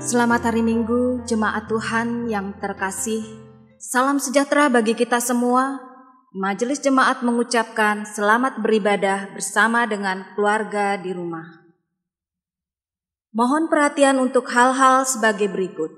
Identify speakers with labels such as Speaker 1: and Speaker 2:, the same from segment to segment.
Speaker 1: Selamat hari Minggu, jemaat Tuhan yang terkasih. Salam sejahtera bagi kita semua. Majelis jemaat mengucapkan selamat beribadah bersama dengan keluarga di rumah. Mohon perhatian untuk hal-hal sebagai berikut.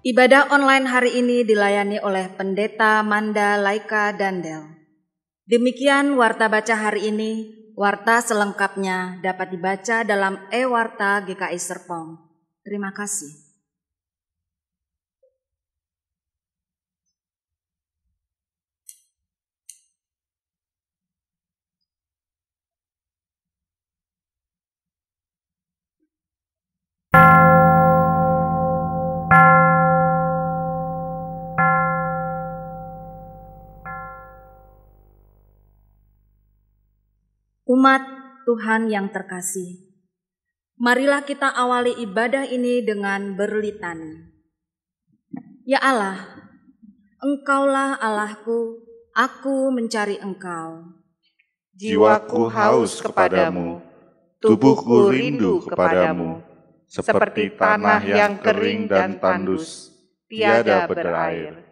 Speaker 1: Ibadah online hari ini dilayani oleh Pendeta Manda Laika Dandel. Demikian warta baca hari ini. Warta selengkapnya dapat dibaca dalam e-warta GKI Serpong. Terima kasih. Umat Tuhan yang terkasih, marilah kita awali ibadah ini dengan berlitani. Ya Allah, Engkaulah Allahku, aku mencari Engkau.
Speaker 2: Jiwaku haus kepadamu, tubuhku rindu kepadamu, seperti tanah yang kering dan tandus, tiada berair.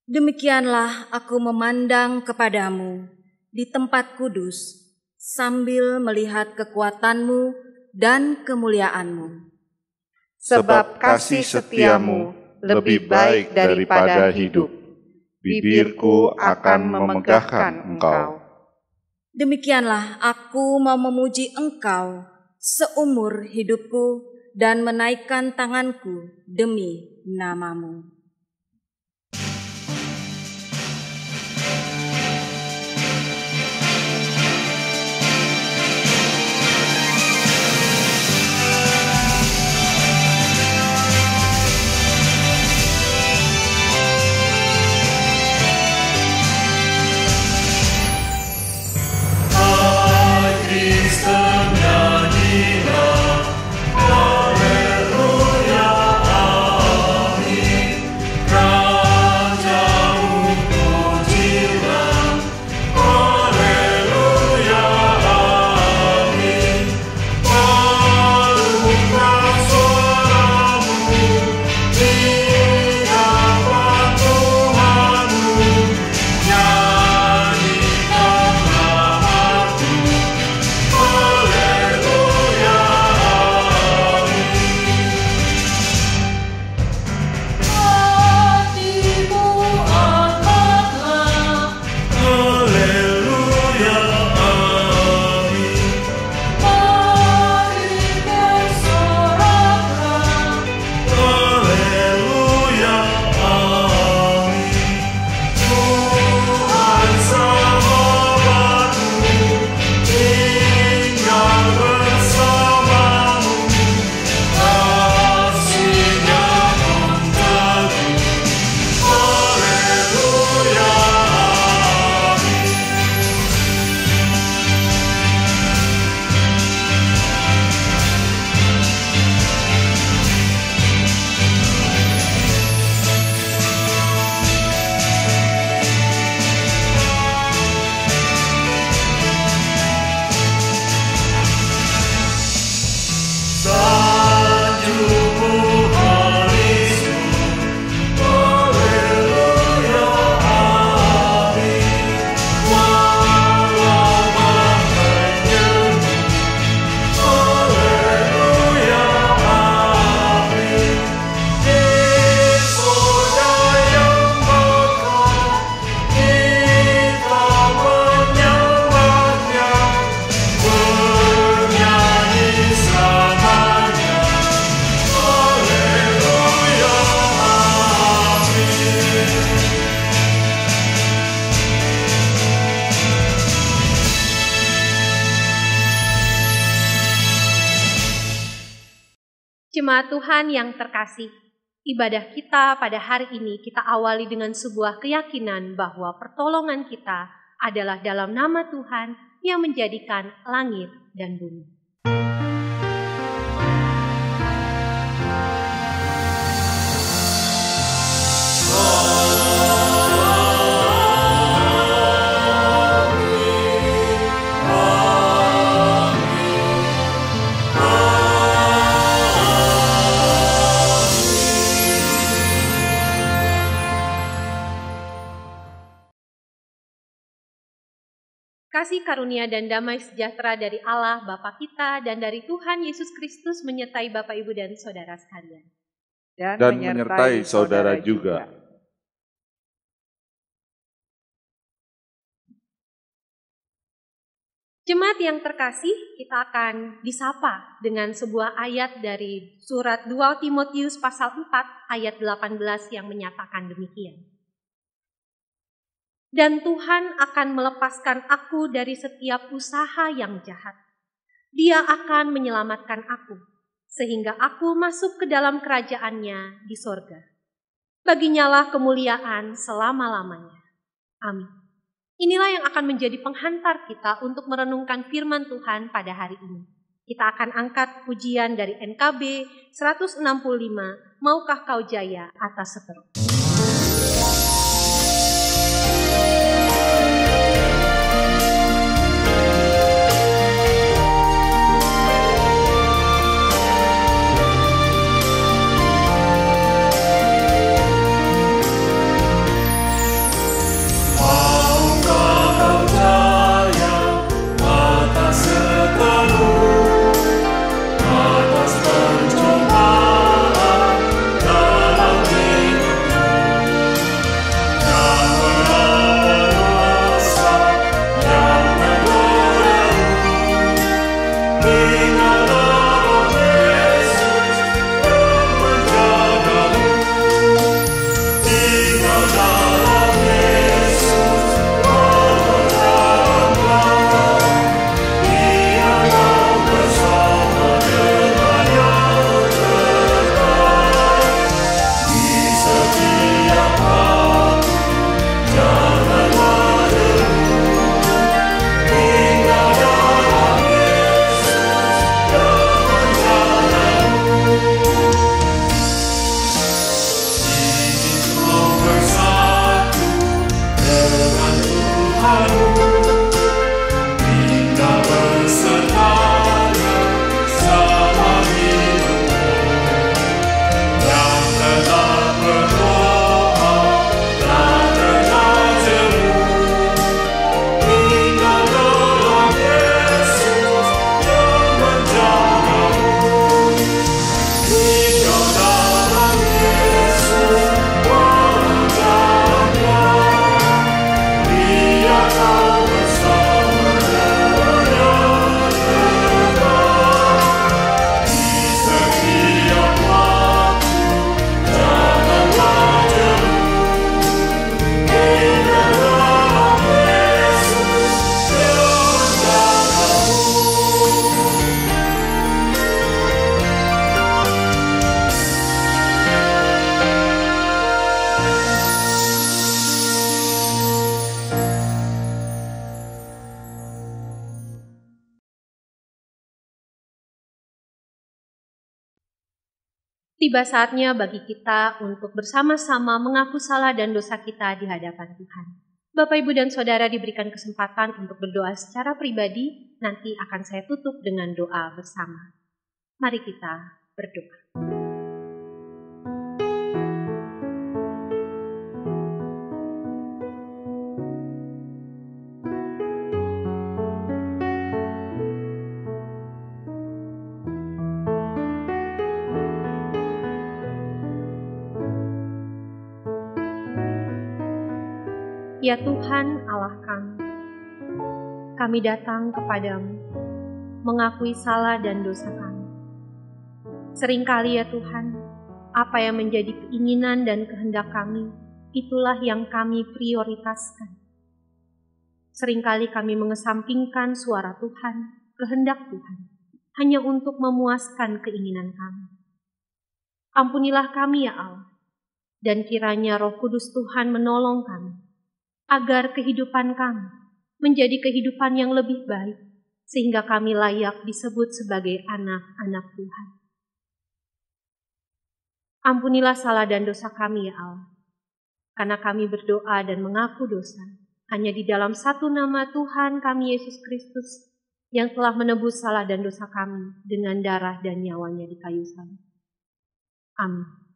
Speaker 1: Demikianlah aku memandang kepadamu di tempat kudus, sambil melihat kekuatan-Mu dan kemuliaan-Mu.
Speaker 2: Sebab kasih setiamu lebih baik daripada hidup, bibirku akan memegahkan Engkau.
Speaker 1: Demikianlah aku mau memuji Engkau seumur hidupku dan menaikkan tanganku demi nama-Mu.
Speaker 3: Jemaat Tuhan yang terkasih, ibadah kita pada hari ini kita awali dengan sebuah keyakinan bahwa pertolongan kita adalah dalam nama Tuhan yang menjadikan langit dan bumi. Kasih karunia dan damai sejahtera dari Allah Bapa kita dan dari Tuhan Yesus Kristus menyertai Bapak, Ibu, dan saudara sekalian.
Speaker 2: Dan menyertai saudara juga.
Speaker 3: Jemaat yang terkasih, kita akan disapa dengan sebuah ayat dari surat 2 Timotius pasal 4 ayat 18 yang menyatakan demikian. Dan Tuhan akan melepaskan aku dari setiap usaha yang jahat. Dia akan menyelamatkan aku, sehingga aku masuk ke dalam kerajaannya di sorga. Baginyalah kemuliaan selama-lamanya. Amin. Inilah yang akan menjadi penghantar kita untuk merenungkan firman Tuhan pada hari ini. Kita akan angkat pujian dari NKB 165, Maukah Kau Jaya atas seterusnya. Tiba saatnya bagi kita untuk bersama-sama mengaku salah dan dosa kita di hadapan Tuhan. Bapak, Ibu, dan Saudara diberikan kesempatan untuk berdoa secara pribadi, nanti akan saya tutup dengan doa bersama. Mari kita berdoa. Ya Tuhan Allah kami datang kepadamu, mengakui salah dan dosa kami. Seringkali ya Tuhan, apa yang menjadi keinginan dan kehendak kami, itulah yang kami prioritaskan. Seringkali kami mengesampingkan suara Tuhan, kehendak Tuhan, hanya untuk memuaskan keinginan kami. Ampunilah kami ya Allah, dan kiranya Roh Kudus Tuhan menolong kami, agar kehidupan kami menjadi kehidupan yang lebih baik, sehingga kami layak disebut sebagai anak-anak Tuhan. Ampunilah salah dan dosa kami ya Allah, karena kami berdoa dan mengaku dosa hanya di dalam satu nama Tuhan kami Yesus Kristus, yang telah menebus salah dan dosa kami dengan darah dan nyawanya di kayu salib. Amin.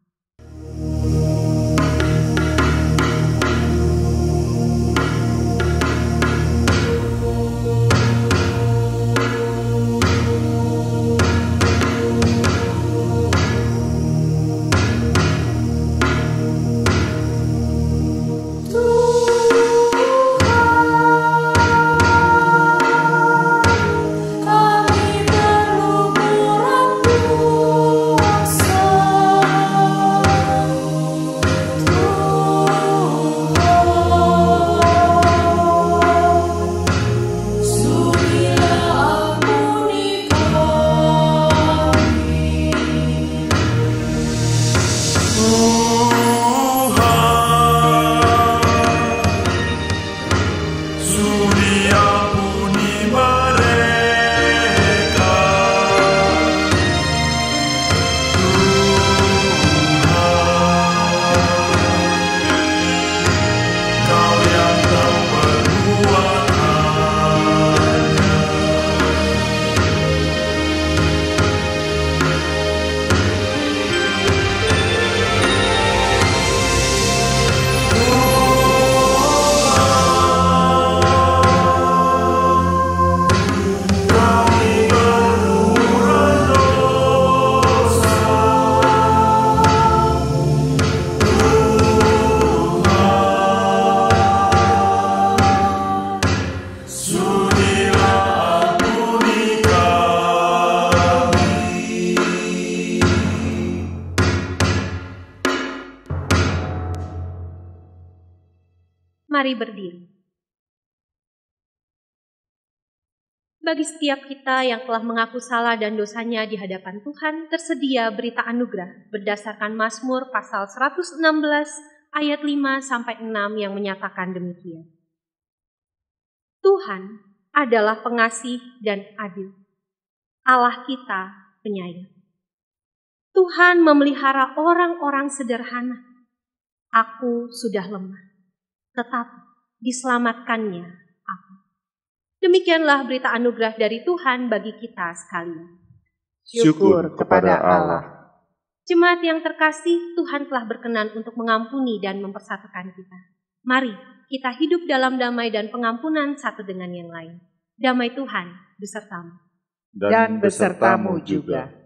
Speaker 3: Mari berdiri. Bagi setiap kita yang telah mengaku salah dan dosanya di hadapan Tuhan, tersedia berita anugerah berdasarkan Mazmur pasal 116 ayat 5-6 yang menyatakan demikian. Tuhan adalah pengasih dan adil. Allah kita penyayang. Tuhan memelihara orang-orang sederhana. Aku sudah lemah, tetapi diselamatkannya aku. Demikianlah berita anugerah dari Tuhan bagi kita sekalian.
Speaker 2: Syukur kepada Allah.
Speaker 3: Jemaat yang terkasih, Tuhan telah berkenan untuk mengampuni dan mempersatukan kita. Mari kita hidup dalam damai dan pengampunan satu dengan yang lain. Damai Tuhan besertamu.
Speaker 2: Dan besertamu juga.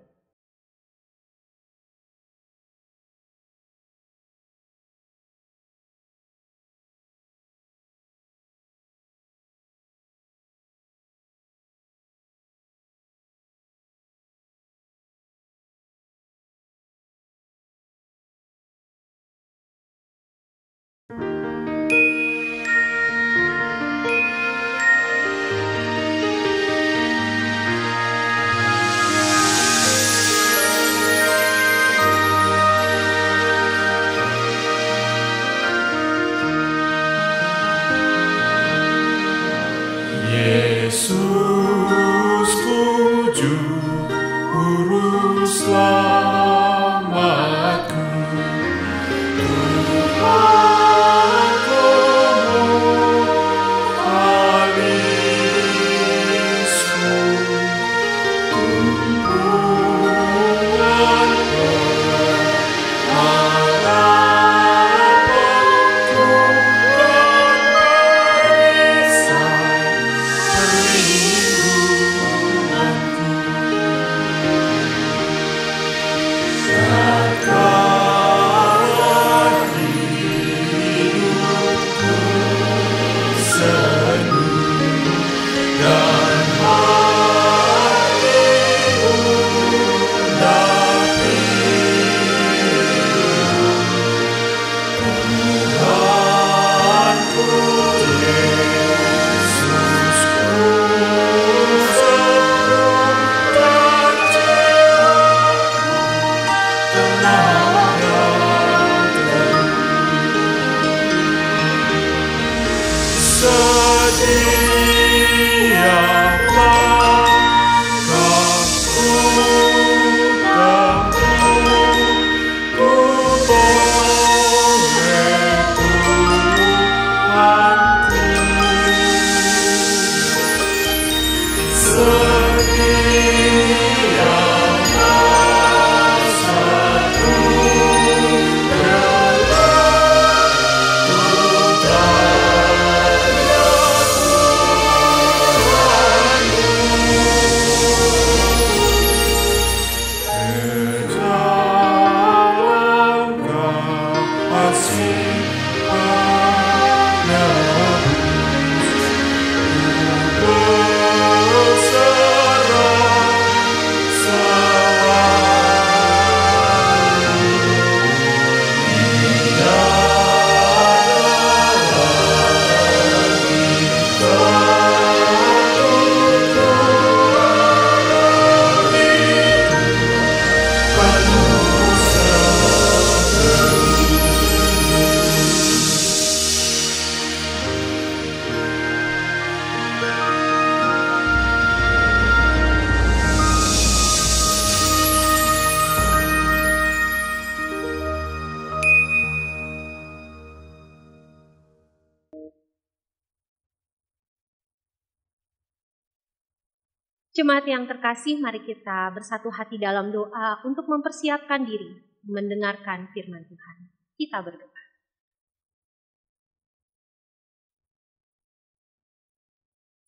Speaker 3: Jemaat yang terkasih, mari kita bersatu hati dalam doa untuk mempersiapkan diri mendengarkan firman Tuhan. Kita berdoa.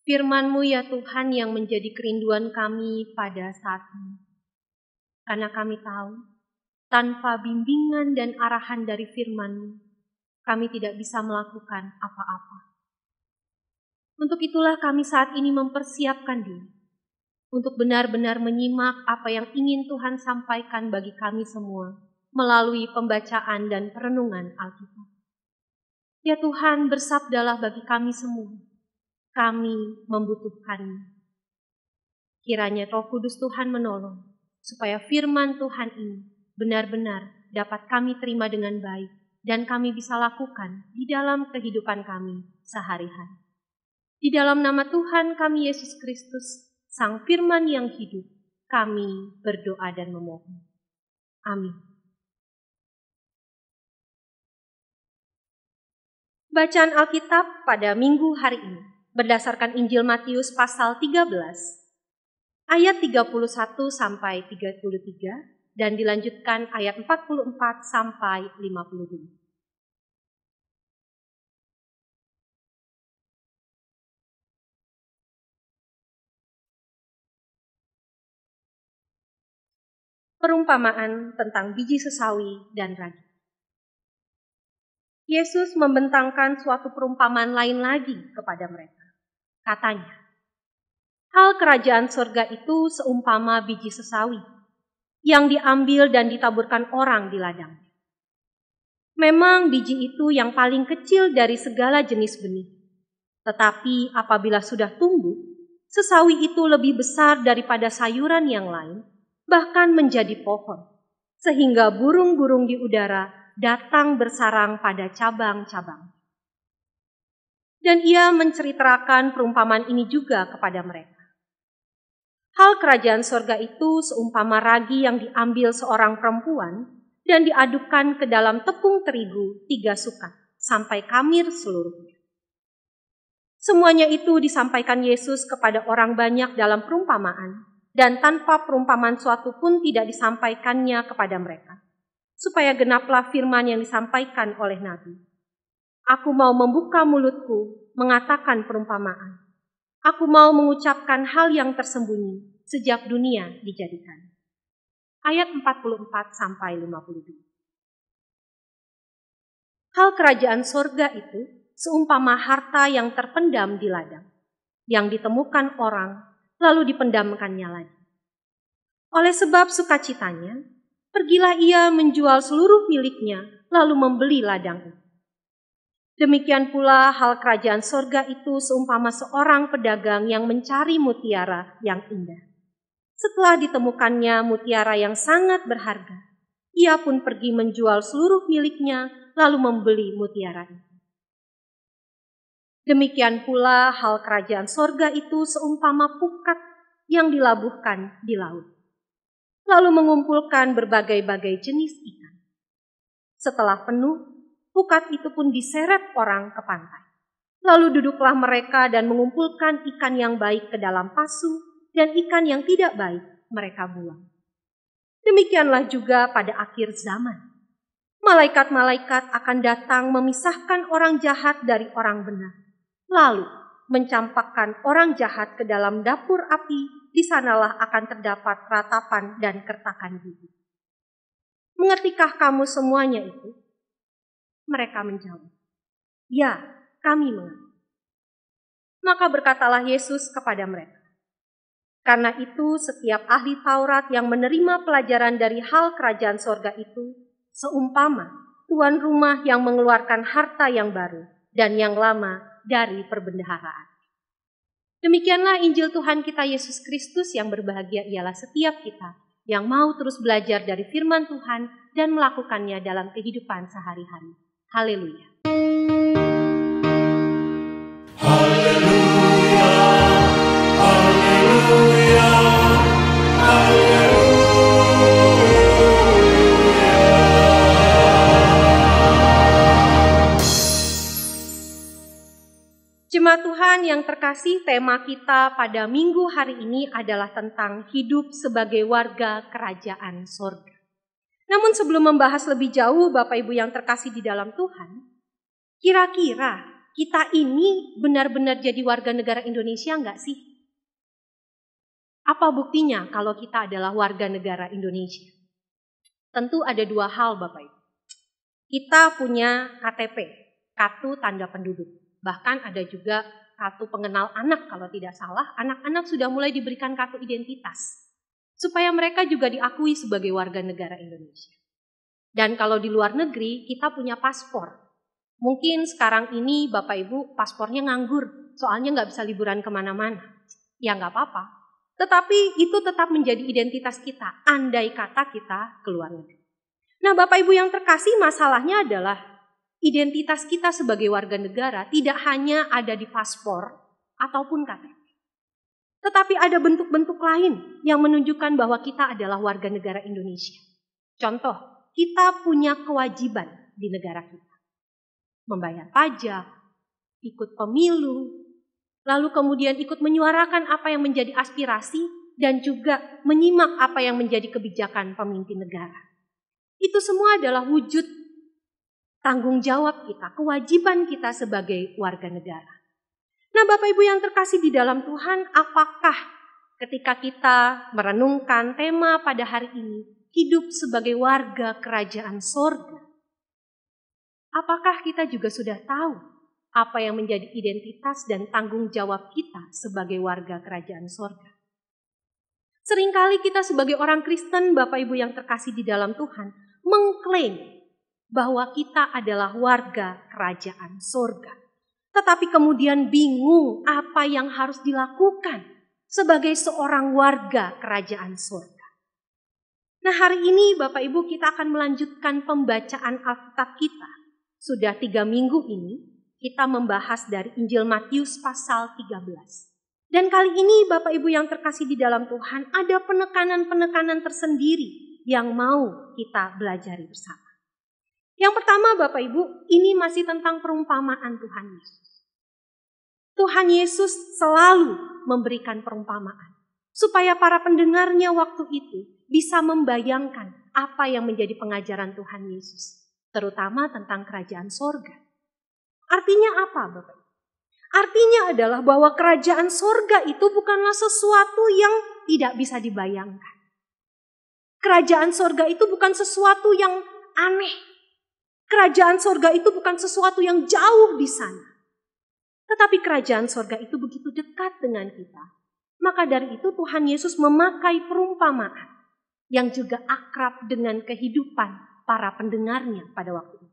Speaker 3: Firman-Mu ya Tuhan yang menjadi kerinduan kami pada saat ini. Karena kami tahu, tanpa bimbingan dan arahan dari firman-Mu, kami tidak bisa melakukan apa-apa. Untuk itulah kami saat ini mempersiapkan diri untuk benar-benar menyimak apa yang ingin Tuhan sampaikan bagi kami semua melalui pembacaan dan perenungan Alkitab. Ya Tuhan, bersabdalah bagi kami semua. Kami membutuhkan-Mu. Kiranya Roh Kudus Tuhan menolong supaya firman Tuhan ini benar-benar dapat kami terima dengan baik dan kami bisa lakukan di dalam kehidupan kami sehari-hari. Di dalam nama Tuhan kami Yesus Kristus, Sang Firman yang hidup, kami berdoa dan memohon. Amin. Bacaan Alkitab pada minggu hari ini berdasarkan Injil Matius pasal 13, ayat 31 sampai 33, dan dilanjutkan ayat 44 sampai 52. Perumpamaan tentang biji sesawi dan ragi. Yesus membentangkan suatu perumpamaan lain lagi kepada mereka. Katanya, hal kerajaan surga itu seumpama biji sesawi yang diambil dan ditaburkan orang di ladangnya. Memang biji itu yang paling kecil dari segala jenis benih. Tetapi apabila sudah tumbuh, sesawi itu lebih besar daripada sayuran yang lain, bahkan menjadi pohon, sehingga burung-burung di udara datang bersarang pada cabang-cabang. Dan ia menceritakan perumpamaan ini juga kepada mereka. Hal kerajaan surga itu seumpama ragi yang diambil seorang perempuan dan diadukkan ke dalam tepung terigu 3 sukat sampai kamir seluruhnya. Semuanya itu disampaikan Yesus kepada orang banyak dalam perumpamaan, dan tanpa perumpamaan suatu pun tidak disampaikannya kepada mereka, supaya genaplah firman yang disampaikan oleh Nabi. Aku mau membuka mulutku, mengatakan perumpamaan. Aku mau mengucapkan hal yang tersembunyi sejak dunia dijadikan. Ayat 44 sampai 52. Hal kerajaan surga itu seumpama harta yang terpendam di ladang, yang ditemukan orang lalu dipendamkannya lagi. Oleh sebab sukacitanya, pergilah ia menjual seluruh miliknya, lalu membeli ladang itu. Demikian pula hal kerajaan surga itu seumpama seorang pedagang yang mencari mutiara yang indah. Setelah ditemukannya mutiara yang sangat berharga, ia pun pergi menjual seluruh miliknya, lalu membeli mutiara itu. Demikian pula hal kerajaan sorga itu seumpama pukat yang dilabuhkan di laut, lalu mengumpulkan berbagai-bagai jenis ikan. Setelah penuh, pukat itu pun diseret orang ke pantai. Lalu duduklah mereka dan mengumpulkan ikan yang baik ke dalam pasu, dan ikan yang tidak baik mereka buang. Demikianlah juga pada akhir zaman. Malaikat-malaikat akan datang memisahkan orang jahat dari orang benar, lalu mencampakkan orang jahat ke dalam dapur api. Di sanalah akan terdapat ratapan dan kertakan gigi. Mengertikah kamu semuanya itu? Mereka menjawab, ya, kami mengerti. Maka berkatalah Yesus kepada mereka, karena itu setiap ahli Taurat yang menerima pelajaran dari hal kerajaan sorga itu, seumpama tuan rumah yang mengeluarkan harta yang baru dan yang lama dari perbendaharaan. Demikianlah Injil Tuhan kita Yesus Kristus. Yang berbahagia ialah setiap kita yang mau terus belajar dari firman Tuhan dan melakukannya dalam kehidupan sehari-hari. Haleluya.
Speaker 2: Haleluya, haleluya, haleluya.
Speaker 3: Jemaat Tuhan yang terkasih, tema kita pada minggu hari ini adalah tentang hidup sebagai warga kerajaan sorga. Namun sebelum membahas lebih jauh, Bapak Ibu yang terkasih di dalam Tuhan, kira-kira kita ini benar-benar jadi warga negara Indonesia enggak sih? Apa buktinya kalau kita adalah warga negara Indonesia? Tentu ada dua hal, Bapak Ibu. Kita punya KTP, kartu tanda penduduk. Bahkan ada juga kartu pengenal anak, kalau tidak salah, anak-anak sudah mulai diberikan kartu identitas, supaya mereka juga diakui sebagai warga negara Indonesia. Dan kalau di luar negeri, kita punya paspor. Mungkin sekarang ini Bapak Ibu paspornya nganggur, soalnya nggak bisa liburan kemana-mana. Ya nggak apa-apa. Tetapi itu tetap menjadi identitas kita, andai kata kita ke luar negeri. Nah Bapak Ibu yang terkasih, masalahnya adalah identitas kita sebagai warga negara tidak hanya ada di paspor ataupun KTP. Tetapi ada bentuk-bentuk lain yang menunjukkan bahwa kita adalah warga negara Indonesia. Contoh, kita punya kewajiban di negara kita. Membayar pajak, ikut pemilu, lalu kemudian ikut menyuarakan apa yang menjadi aspirasi dan juga menyimak apa yang menjadi kebijakan pemimpin negara. Itu semua adalah wujud tanggung jawab kita, kewajiban kita sebagai warga negara. Nah Bapak Ibu yang terkasih di dalam Tuhan, apakah ketika kita merenungkan tema pada hari ini, hidup sebagai warga kerajaan sorga, apakah kita juga sudah tahu apa yang menjadi identitas dan tanggung jawab kita sebagai warga kerajaan sorga? Seringkali kita sebagai orang Kristen, Bapak Ibu yang terkasih di dalam Tuhan, mengklaim bahwa kita adalah warga kerajaan sorga. Tetapi kemudian bingung apa yang harus dilakukan sebagai seorang warga kerajaan sorga. Nah hari ini Bapak Ibu kita akan melanjutkan pembacaan Alkitab kita. Sudah 3 minggu ini kita membahas dari Injil Matius pasal 13. Dan kali ini Bapak Ibu yang terkasih di dalam Tuhan, ada penekanan-penekanan tersendiri yang mau kita belajari bersama. Yang pertama Bapak Ibu, ini masih tentang perumpamaan Tuhan Yesus. Tuhan Yesus selalu memberikan perumpamaan, supaya para pendengarnya waktu itu bisa membayangkan apa yang menjadi pengajaran Tuhan Yesus, terutama tentang kerajaan sorga. Artinya apa Bapak Ibu? Artinya adalah bahwa kerajaan sorga itu bukanlah sesuatu yang tidak bisa dibayangkan. Kerajaan sorga itu bukan sesuatu yang aneh. Kerajaan sorga itu bukan sesuatu yang jauh di sana. Tetapi kerajaan sorga itu begitu dekat dengan kita. Maka dari itu Tuhan Yesus memakai perumpamaan yang juga akrab dengan kehidupan para pendengarnya pada waktu itu.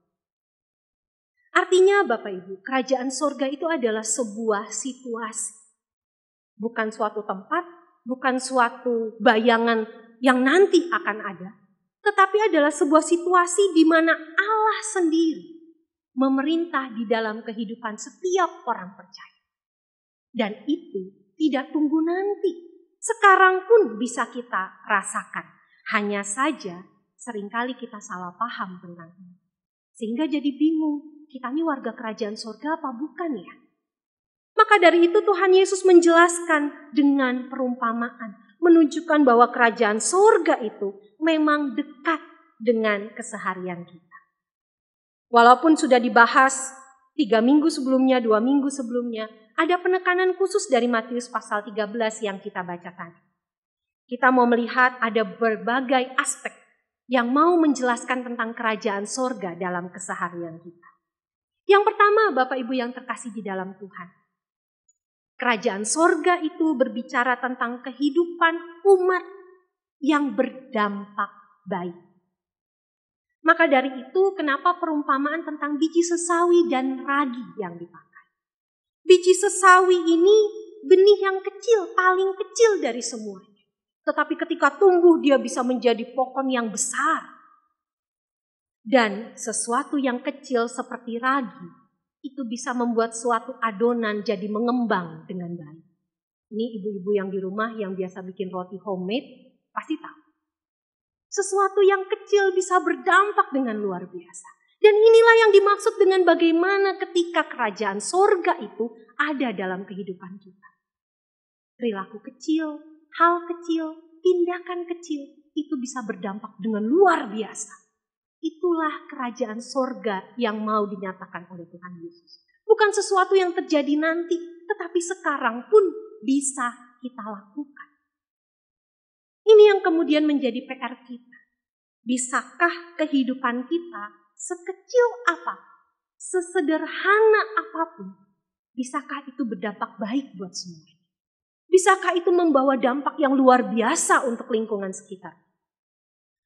Speaker 3: Artinya Bapak Ibu, kerajaan sorga itu adalah sebuah situasi. Bukan suatu tempat, bukan suatu bayangan yang nanti akan ada. Tetapi adalah sebuah situasi di mana Allah sendiri memerintah di dalam kehidupan setiap orang percaya. Dan itu tidak tunggu nanti. Sekarang pun bisa kita rasakan. Hanya saja seringkali kita salah paham tentang ini. Sehingga jadi bingung, kita ini warga kerajaan surga apa bukan ya? Maka dari itu Tuhan Yesus menjelaskan dengan perumpamaan. Menunjukkan bahwa kerajaan surga itu memang dekat dengan keseharian kita. Walaupun sudah dibahas 3 minggu sebelumnya, 2 minggu sebelumnya, ada penekanan khusus dari Matius pasal 13 yang kita baca tadi. Kita mau melihat ada berbagai aspek yang mau menjelaskan tentang kerajaan sorga dalam keseharian kita. Yang pertama, Bapak Ibu yang terkasih di dalam Tuhan. Kerajaan sorga itu berbicara tentang kehidupan umat yang berdampak baik. Maka dari itu, kenapa perumpamaan tentang biji sesawi dan ragi yang dipakai? Biji sesawi ini benih yang kecil, paling kecil dari semuanya. Tetapi ketika tumbuh dia bisa menjadi pohon yang besar. Dan sesuatu yang kecil seperti ragi, itu bisa membuat suatu adonan jadi mengembang dengan baik. Ini ibu-ibu yang di rumah yang biasa bikin roti homemade, pasti tahu. Sesuatu yang kecil bisa berdampak dengan luar biasa. Dan inilah yang dimaksud dengan bagaimana ketika kerajaan sorga itu ada dalam kehidupan kita. Perilaku kecil, hal kecil, tindakan kecil itu bisa berdampak dengan luar biasa. Itulah kerajaan sorga yang mau dinyatakan oleh Tuhan Yesus. Bukan sesuatu yang terjadi nanti, tetapi sekarang pun bisa kita lakukan. Ini yang kemudian menjadi PR kita. Bisakah kehidupan kita sekecil apa, sesederhana apapun, bisakah itu berdampak baik buat semua? Bisakah itu membawa dampak yang luar biasa untuk lingkungan sekitar?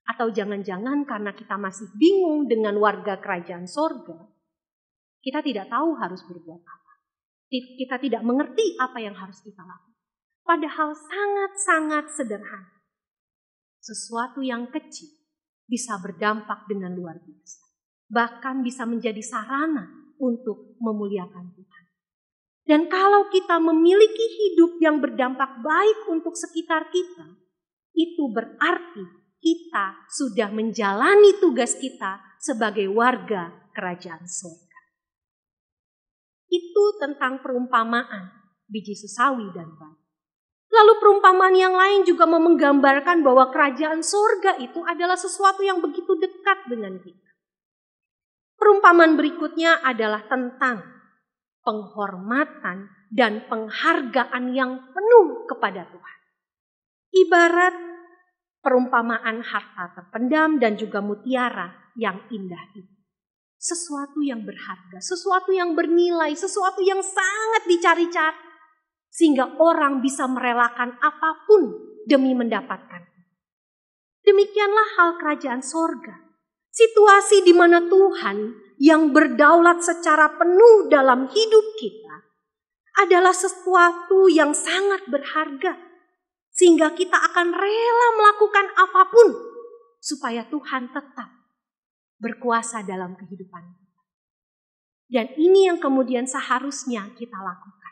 Speaker 3: Atau jangan-jangan karena kita masih bingung dengan warga kerajaan sorga, kita tidak tahu harus berbuat apa. Kita tidak mengerti apa yang harus kita lakukan. Padahal sangat-sangat sederhana. Sesuatu yang kecil bisa berdampak dengan luar biasa. Bahkan bisa menjadi sarana untuk memuliakan Tuhan. Dan kalau kita memiliki hidup yang berdampak baik untuk sekitar kita, itu berarti kita sudah menjalani tugas kita sebagai warga kerajaan surga. Itu tentang perumpamaan biji sesawi dan ragi. Lalu perumpamaan yang lain juga menggambarkan bahwa kerajaan surga itu adalah sesuatu yang begitu dekat dengan kita. Perumpamaan berikutnya adalah tentang penghormatan dan penghargaan yang penuh kepada Tuhan. Ibarat perumpamaan harta terpendam dan juga mutiara yang indah itu. Sesuatu yang berharga, sesuatu yang bernilai, sesuatu yang sangat dicari-cari. Sehingga orang bisa merelakan apapun demi mendapatkan. Demikianlah hal kerajaan sorga. Situasi di mana Tuhan yang berdaulat secara penuh dalam hidup kita adalah sesuatu yang sangat berharga. Sehingga kita akan rela melakukan apapun supaya Tuhan tetap berkuasa dalam kehidupan kita. Dan ini yang kemudian seharusnya kita lakukan.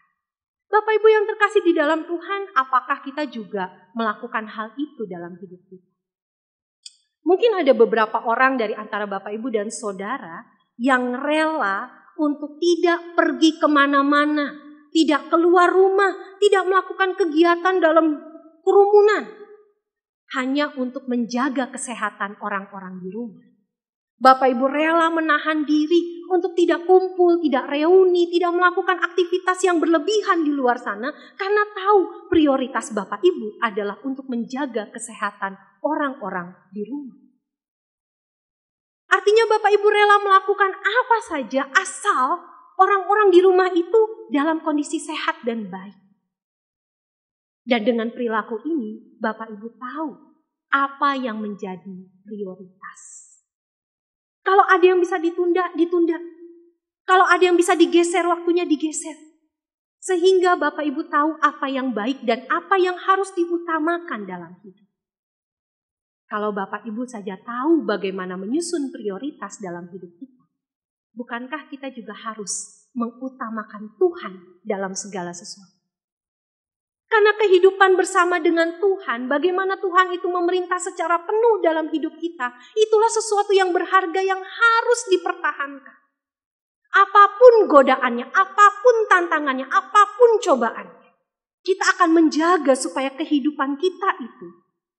Speaker 3: Bapak Ibu yang terkasih di dalam Tuhan, apakah kita juga melakukan hal itu dalam hidup kita? Mungkin ada beberapa orang dari antara Bapak Ibu dan Saudara yang rela untuk tidak pergi kemana-mana, tidak keluar rumah, tidak melakukan kegiatan dalam kerumunan, hanya untuk menjaga kesehatan orang-orang di rumah. Bapak Ibu rela menahan diri untuk tidak kumpul, tidak reuni, tidak melakukan aktivitas yang berlebihan di luar sana karena tahu prioritas Bapak Ibu adalah untuk menjaga kesehatan orang-orang di rumah. Artinya Bapak Ibu rela melakukan apa saja asal orang-orang di rumah itu dalam kondisi sehat dan baik. Dan dengan perilaku ini Bapak Ibu tahu apa yang menjadi prioritas. Kalau ada yang bisa ditunda, ditunda. Kalau ada yang bisa digeser, waktunya digeser. Sehingga Bapak Ibu tahu apa yang baik dan apa yang harus diutamakan dalam hidup. Kalau Bapak Ibu saja tahu bagaimana menyusun prioritas dalam hidup kita, bukankah kita juga harus mengutamakan Tuhan dalam segala sesuatu? Karena kehidupan bersama dengan Tuhan, bagaimana Tuhan itu memerintah secara penuh dalam hidup kita, itulah sesuatu yang berharga yang harus dipertahankan. Apapun godaannya, apapun tantangannya, apapun cobaannya, kita akan menjaga supaya kehidupan kita itu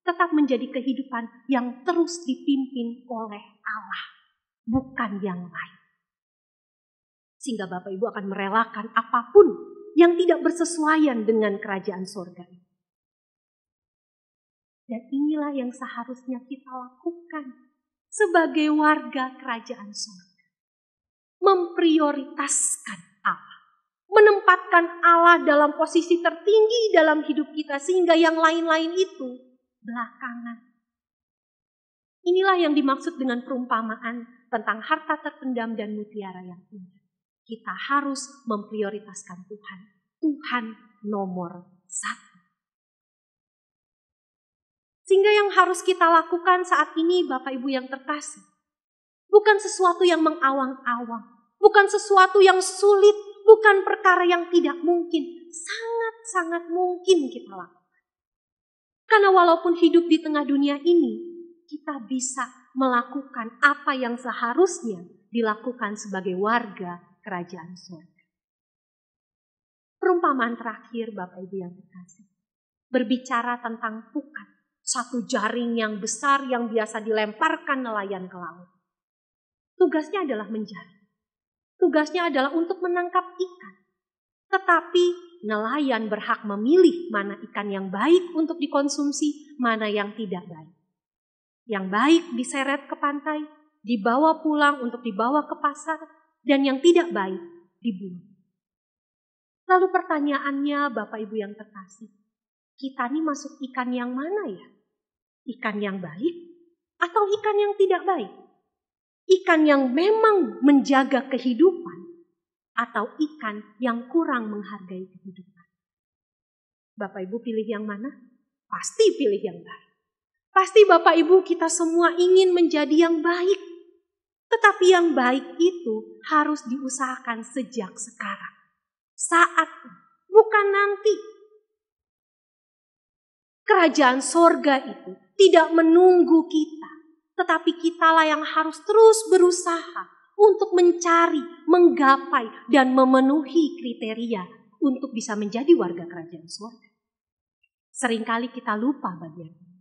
Speaker 3: tetap menjadi kehidupan yang terus dipimpin oleh Allah, bukan yang lain. Sehingga Bapak Ibu akan merelakan apapun yang tidak bersesuaian dengan kerajaan surga. Dan inilah yang seharusnya kita lakukan sebagai warga kerajaan surga. Memprioritaskan Allah. Menempatkan Allah dalam posisi tertinggi dalam hidup kita sehingga yang lain-lain itu belakangan. Inilah yang dimaksud dengan perumpamaan tentang harta terpendam dan mutiara yang indah. Kita harus memprioritaskan Tuhan. Tuhan nomor 1. Sehingga yang harus kita lakukan saat ini Bapak Ibu yang terkasih, bukan sesuatu yang mengawang-awang, bukan sesuatu yang sulit, bukan perkara yang tidak mungkin. Sangat-sangat mungkin kita lakukan. Karena walaupun hidup di tengah dunia ini, kita bisa melakukan apa yang seharusnya dilakukan sebagai warga kerajaan surga. Perumpamaan terakhir Bapak Ibu yang terkasih, berbicara tentang pukat, satu jaring yang besar yang biasa dilemparkan nelayan ke laut. Tugasnya adalah menjaring. Tugasnya adalah untuk menangkap ikan. Tetapi nelayan berhak memilih mana ikan yang baik untuk dikonsumsi, mana yang tidak baik. Yang baik diseret ke pantai, dibawa pulang untuk dibawa ke pasar, dan yang tidak baik dibunuh. Lalu pertanyaannya Bapak Ibu yang terkasih, kita ini masuk ikan yang mana ya? Ikan yang baik atau ikan yang tidak baik? Ikan yang memang menjaga kehidupan atau ikan yang kurang menghargai kehidupan? Bapak Ibu pilih yang mana? Pasti pilih yang baik. Pasti Bapak Ibu kita semua ingin menjadi yang baik. Tetapi yang baik itu harus diusahakan sejak sekarang. Saat, bukan nanti. Kerajaan sorga itu tidak menunggu kita. Tetapi kitalah yang harus terus berusaha untuk mencari, menggapai, dan memenuhi kriteria untuk bisa menjadi warga kerajaan sorga. Seringkali kita lupa bagian ini.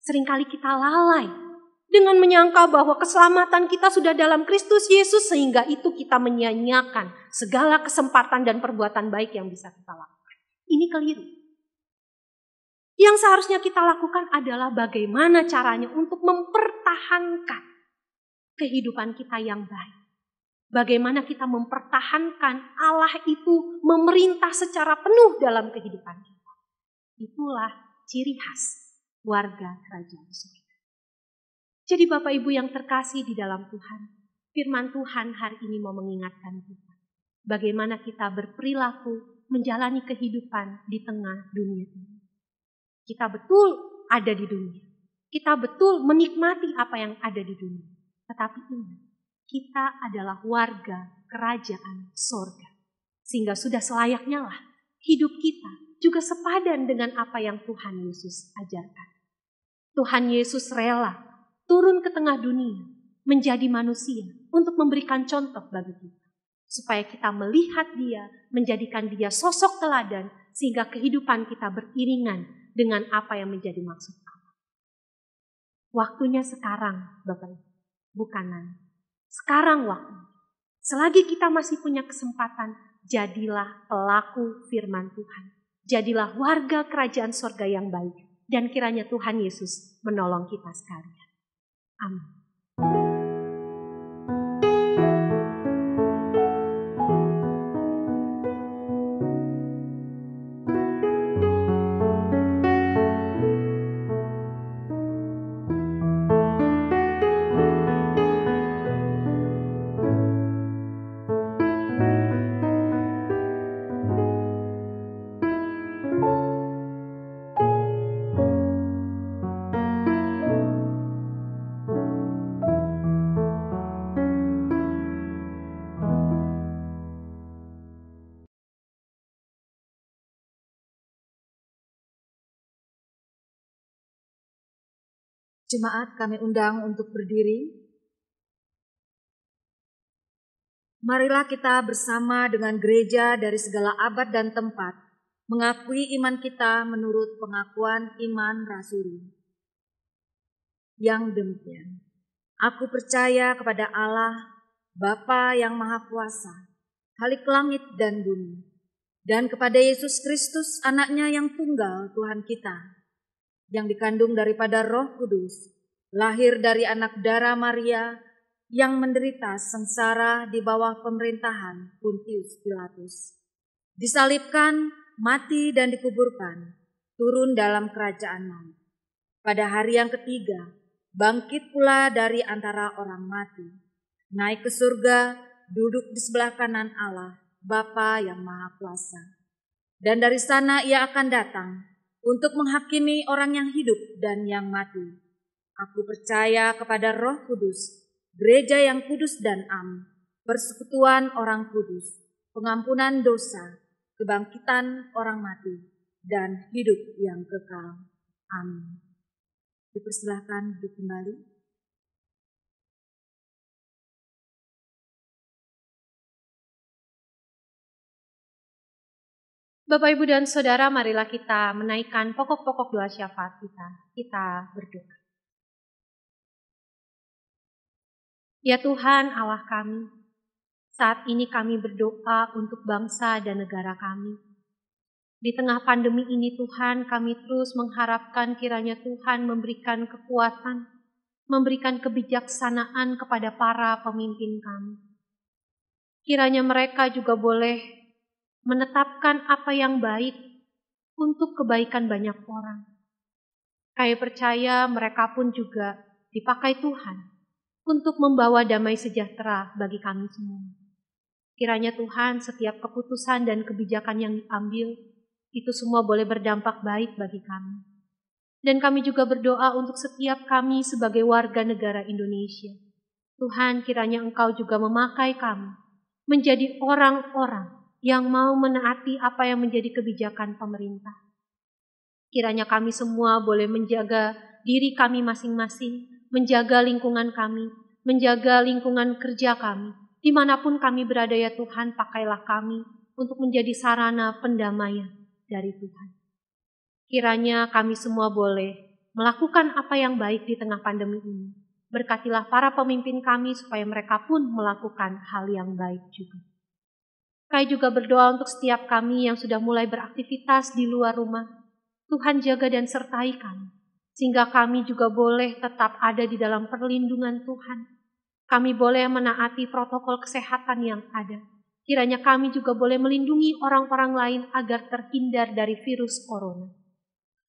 Speaker 3: Seringkali kita lalai dengan menyangka bahwa keselamatan kita sudah dalam Kristus Yesus, sehingga itu kita menyia-nyiakan segala kesempatan dan perbuatan baik yang bisa kita lakukan. Ini keliru. Yang seharusnya kita lakukan adalah bagaimana caranya untuk mempertahankan kehidupan kita yang baik. Bagaimana kita mempertahankan Allah itu memerintah secara penuh dalam kehidupan kita. Itulah ciri khas warga kerajaan surga. Jadi Bapak Ibu yang terkasih di dalam Tuhan, firman Tuhan hari ini mau mengingatkan kita. Bagaimana kita berperilaku menjalani kehidupan di tengah dunia ini. Kita betul ada di dunia. Kita betul menikmati apa yang ada di dunia. Tetapi ingat, kita adalah warga kerajaan sorga. Sehingga sudah selayaknya lah hidup kita juga sepadan dengan apa yang Tuhan Yesus ajarkan. Tuhan Yesus rela turun ke tengah dunia, menjadi manusia untuk memberikan contoh bagi kita. Supaya kita melihat dia, menjadikan dia sosok teladan, sehingga kehidupan kita beriringan dengan apa yang menjadi maksud Allah. Waktunya sekarang, Bapak Ibu, bukan nanti. Sekarang waktunya. Selagi kita masih punya kesempatan, jadilah pelaku firman Tuhan. Jadilah warga kerajaan sorga yang baik. Dan kiranya Tuhan Yesus menolong kita sekalian. Amin.
Speaker 1: Jemaat kami undang untuk berdiri. Marilah kita bersama dengan gereja dari segala abad dan tempat mengakui iman kita menurut pengakuan iman rasuli. Yang demikian, aku percaya kepada Allah, Bapa yang Maha Kuasa, Khalik langit dan bumi, dan kepada Yesus Kristus, anaknya yang tunggal Tuhan kita, yang dikandung daripada Roh Kudus, lahir dari anak darah Maria, yang menderita sengsara di bawah pemerintahan Pontius Pilatus, disalibkan, mati dan dikuburkan, turun dalam kerajaan maut. Pada hari yang ketiga, bangkit pula dari antara orang mati, naik ke surga, duduk di sebelah kanan Allah, Bapa yang Maha Kuasa. Dan dari sana ia akan datang untuk menghakimi orang yang hidup dan yang mati. Aku percaya kepada Roh Kudus, gereja yang kudus dan am, persekutuan orang kudus, pengampunan dosa, kebangkitan orang mati, dan hidup yang kekal. Amin. Dipersilahkan duduk kembali.
Speaker 3: Bapak, Ibu, dan Saudara, marilah kita menaikkan pokok-pokok doa syafaat kita. Kita berdoa. Ya Tuhan Allah kami, saat ini kami berdoa untuk bangsa dan negara kami. Di tengah pandemi ini Tuhan, kami terus mengharapkan kiranya Tuhan memberikan kekuatan, memberikan kebijaksanaan kepada para pemimpin kami. Kiranya mereka juga boleh menetapkan apa yang baik untuk kebaikan banyak orang. Kami percaya mereka pun juga dipakai Tuhan untuk membawa damai sejahtera bagi kami semua. Kiranya Tuhan setiap keputusan dan kebijakan yang diambil, itu semua boleh berdampak baik bagi kami. Dan kami juga berdoa untuk setiap kami sebagai warga negara Indonesia. Tuhan, kiranya Engkau juga memakai kami menjadi orang-orang yang mau menaati apa yang menjadi kebijakan pemerintah. Kiranya kami semua boleh menjaga diri kami masing-masing, menjaga lingkungan kami, menjaga lingkungan kerja kami. Dimanapun kami berada ya Tuhan, pakailah kami untuk menjadi sarana pendamaian dari Tuhan. Kiranya kami semua boleh melakukan apa yang baik di tengah pandemi ini. Berkatilah para pemimpin kami supaya mereka pun melakukan hal yang baik juga. Kami juga berdoa untuk setiap kami yang sudah mulai beraktivitas di luar rumah. Tuhan jaga dan sertai kami, sehingga kami juga boleh tetap ada di dalam perlindungan Tuhan. Kami boleh menaati protokol kesehatan yang ada. Kiranya kami juga boleh melindungi orang-orang lain agar terhindar dari virus corona.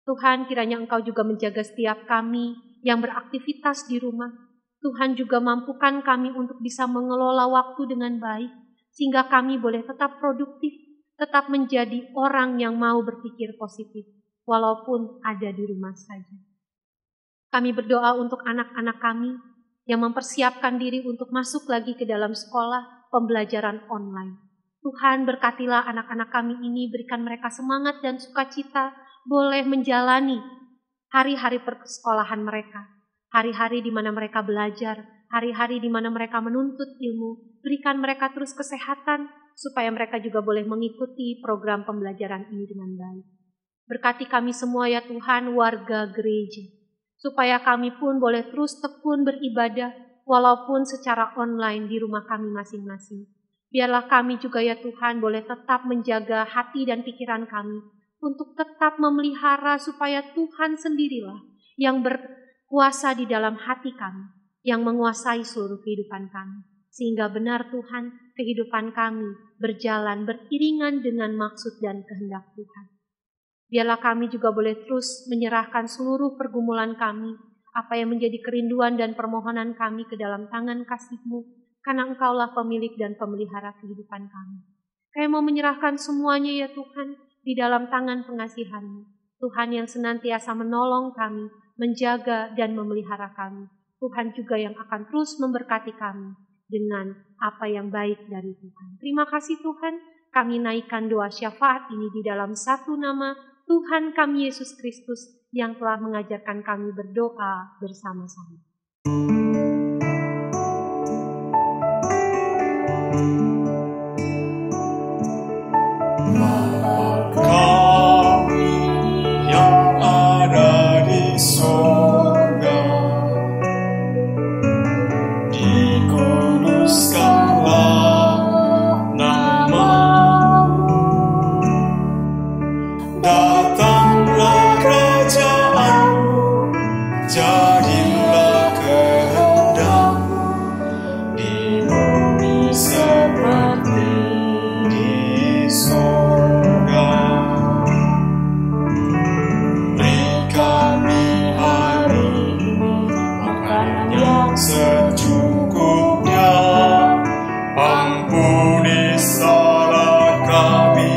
Speaker 3: Tuhan, kiranya Engkau juga menjaga setiap kami yang beraktivitas di rumah. Tuhan juga mampukan kami untuk bisa mengelola waktu dengan baik, sehingga kami boleh tetap produktif, tetap menjadi orang yang mau berpikir positif, walaupun ada di rumah saja. Kami berdoa untuk anak-anak kami yang mempersiapkan diri untuk masuk lagi ke dalam sekolah pembelajaran online. Tuhan, berkatilah anak-anak kami ini, berikan mereka semangat dan sukacita boleh menjalani hari-hari persekolahan mereka, hari-hari di mana mereka belajar, hari-hari di mana mereka menuntut ilmu. Berikan mereka terus kesehatan supaya mereka juga boleh mengikuti program pembelajaran ini dengan baik. Berkati kami semua ya Tuhan, warga gereja, supaya kami pun boleh terus tekun beribadah walaupun secara online di rumah kami masing-masing. Biarlah kami juga ya Tuhan boleh tetap menjaga hati dan pikiran kami untuk tetap memelihara supaya Tuhan sendirilah yang berkuasa di dalam hati kami, yang menguasai seluruh kehidupan kami. Sehingga benar Tuhan, kehidupan kami berjalan beriringan dengan maksud dan kehendak Tuhan. Biarlah kami juga boleh terus menyerahkan seluruh pergumulan kami, apa yang menjadi kerinduan dan permohonan kami ke dalam tangan kasih-Mu, karena Engkaulah pemilik dan pemelihara kehidupan kami. Kami mau menyerahkan semuanya ya Tuhan, di dalam tangan pengasihan-Mu. Tuhan yang senantiasa menolong kami, menjaga dan memelihara kami. Tuhan juga yang akan terus memberkati kami dengan apa yang baik dari Tuhan. Terima kasih Tuhan, kami naikkan doa syafaat ini di dalam satu nama Tuhan kami Yesus Kristus yang telah mengajarkan kami berdoa bersama-sama.
Speaker 2: Kami yang ada di surga, dikuduskanlah nama-Mu, datanglah kerajaan-Mu, jadilah kehendak-Mu di bumi seperti di surga. Beri kami hari ini makanan yang secukupnya, ampuni salah kami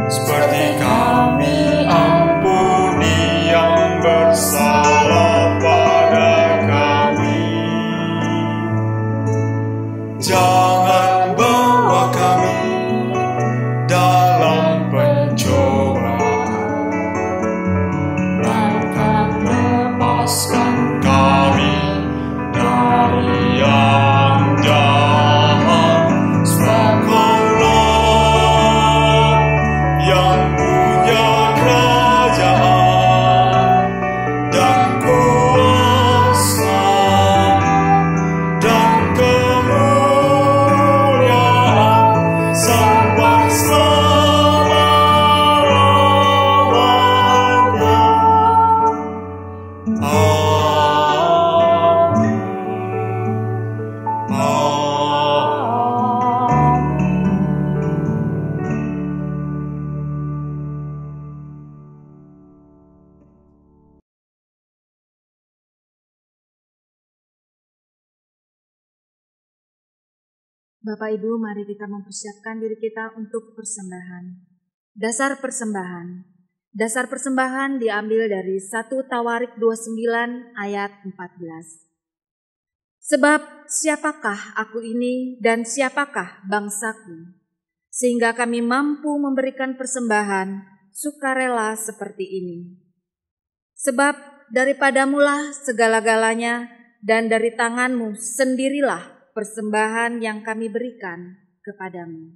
Speaker 2: seperti kami ampuni yang bersalah pada kami. Jangan bawa kami dalam pencobaan, melainkan lepaskan kami dari yang jahat. Sebab Kau-Lah yang punya kerajaan dan kuasa dan kemuliaan sampai selama-lamanya. Amin.
Speaker 1: Bapak Ibu, mari kita mempersiapkan diri kita untuk persembahan. Dasar persembahan. Dasar persembahan diambil dari 1 Tawarik 29 ayat 14. Sebab siapakah aku ini dan siapakah bangsaku, sehingga kami mampu memberikan persembahan sukarela seperti ini. Sebab daripadamulah segala-galanya, dan dari tanganmu sendirilah persembahan yang kami berikan kepadamu.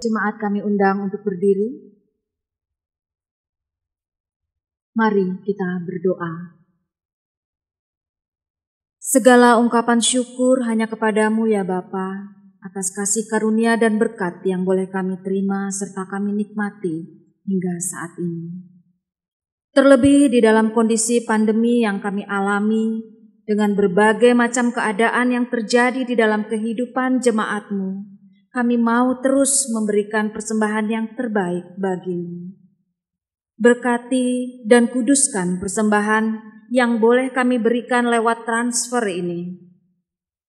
Speaker 1: Jemaat kami undang untuk berdiri. Mari kita berdoa. Segala ungkapan syukur hanya kepadamu ya Bapa, atas kasih karunia dan berkat yang boleh kami terima serta kami nikmati hingga saat ini. Terlebih di dalam kondisi pandemi yang kami alami, dengan berbagai macam keadaan yang terjadi di dalam kehidupan jemaat-Mu, kami mau terus memberikan persembahan yang terbaik bagi-Mu. Berkati dan kuduskan persembahan yang boleh kami berikan lewat transfer ini.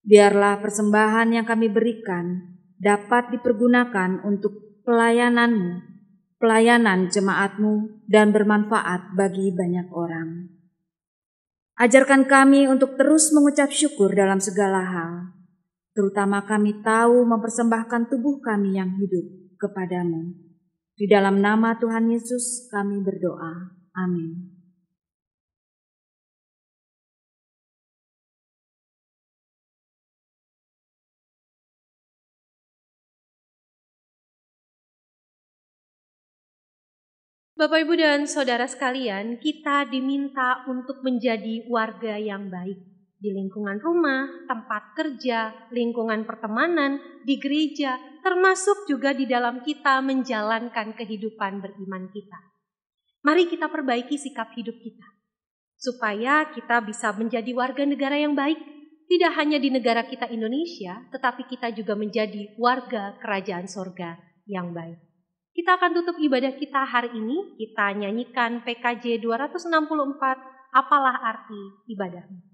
Speaker 1: Biarlah persembahan yang kami berikan dapat dipergunakan untuk pelayanan-Mu, pelayanan jemaat-Mu, dan bermanfaat bagi banyak orang. Ajarkan kami untuk terus mengucap syukur dalam segala hal, terutama kami tahu mempersembahkan tubuh kami yang hidup kepadamu. Di dalam nama Tuhan Yesus kami berdoa. Amin.
Speaker 3: Bapak, Ibu, dan Saudara sekalian, kita diminta untuk menjadi warga yang baik di lingkungan rumah, tempat kerja, lingkungan pertemanan, di gereja, termasuk juga di dalam kita menjalankan kehidupan beriman kita. Mari kita perbaiki sikap hidup kita, supaya kita bisa menjadi warga negara yang baik, tidak hanya di negara kita Indonesia, tetapi kita juga menjadi warga kerajaan sorga yang baik. Kita akan tutup ibadah kita hari ini, kita nyanyikan PKJ 264, Apalah Arti Ibadahmu.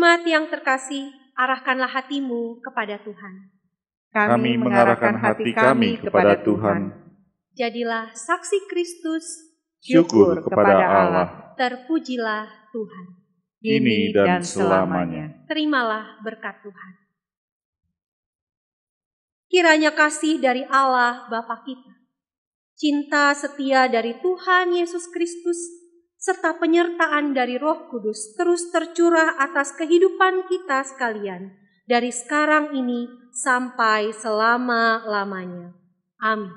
Speaker 3: Jemaat yang terkasih, arahkanlah hatimu kepada Tuhan.
Speaker 4: Kami mengarahkan hati kami kepada Tuhan.
Speaker 3: Jadilah saksi Kristus,
Speaker 4: Syukur kepada Allah.
Speaker 3: terpujilah Tuhan.
Speaker 4: kini dan selamanya.
Speaker 3: Terimalah berkat Tuhan. Kiranya kasih dari Allah Bapa kita, cinta setia dari Tuhan Yesus Kristus, serta penyertaan dari Roh Kudus terus tercurah atas kehidupan kita sekalian, dari sekarang ini sampai selama-lamanya. Amin.